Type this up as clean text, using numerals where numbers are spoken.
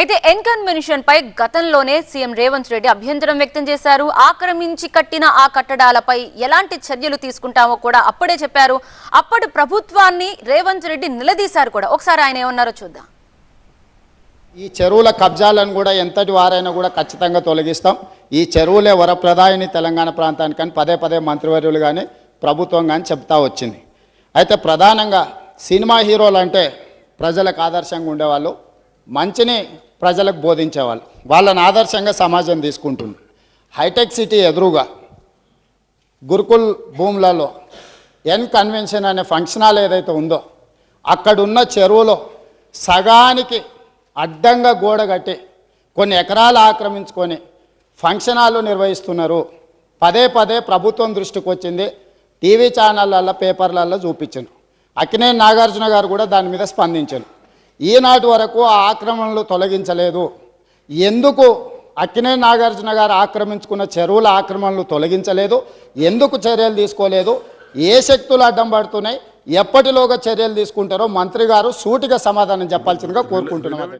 అయితే ఎన్కన్వెన్షన్ పై గతంలోనే సీఎం రేవంత్ రెడ్డి అభ్యంతరం వ్యక్తం చేశారు. ఆక్రమించి కట్టిన ఆ కట్టడాలపై ఎలాంటి చర్యలు తీసుకుంటామో కూడా అప్పుడే చెప్పారు. అప్పటి ప్రభుత్వాన్ని రేవంత్ రెడ్డి నిలదీశారు కూడా. ఒకసారి ఆయన ఏమన్నారో చూద్దాం. ఈ చెరువుల కబ్జాలను కూడా ఎంతటి వారైనా కూడా ఖచ్చితంగా తొలగిస్తాం. ఈ చెరువులే వరప్రదాయిని తెలంగాణ ప్రాంతానికి అని పదే పదే మంత్రివర్యులు కానీ ప్రభుత్వం కానీ చెప్తా వచ్చింది. అయితే ప్రధానంగా సినిమా హీరోలు అంటే ప్రజలకు ఆదర్శంగా ఉండేవాళ్ళు, మంచిని ప్రజలకు బోధించేవాళ్ళు, వాళ్ళని ఆదర్శంగా సమాజం తీసుకుంటుంది. హైటెక్ సిటీ ఎదురుగా గురుకుల్ భూములలో కన్వెన్షన్ అనే ఫంక్షన్ హాల్ ఏదైతే ఉందో అక్కడున్న చెరువులో సగానికి అడ్డంగా గోడ కట్టి కొన్ని ఎకరాలు ఆక్రమించుకొని ఫంక్షన్ హాల్ నిర్వహిస్తున్నారు. పదే పదే ప్రభుత్వం దృష్టికి వచ్చింది, టీవీ ఛానళ్ళల్లో పేపర్లలో చూపించారు. అక్కినేని నాగార్జున గారు కూడా దాని మీద స్పందించారు. ఈనాటి వరకు ఆ ఆక్రమణలు తొలగించలేదు. ఎందుకు అక్కినేని నాగార్జున గారు ఆక్రమించుకున్న చెరువుల ఆక్రమణలు తొలగించలేదు, ఎందుకు చర్యలు తీసుకోలేదు, ఏ శక్తులు అడ్డం పడుతున్నాయి, ఎప్పటిలోగా చర్యలు తీసుకుంటారో మంత్రి గారు సూటిగా సమాధానం చెప్పాల్సిందిగా కోరుకుంటున్నాం.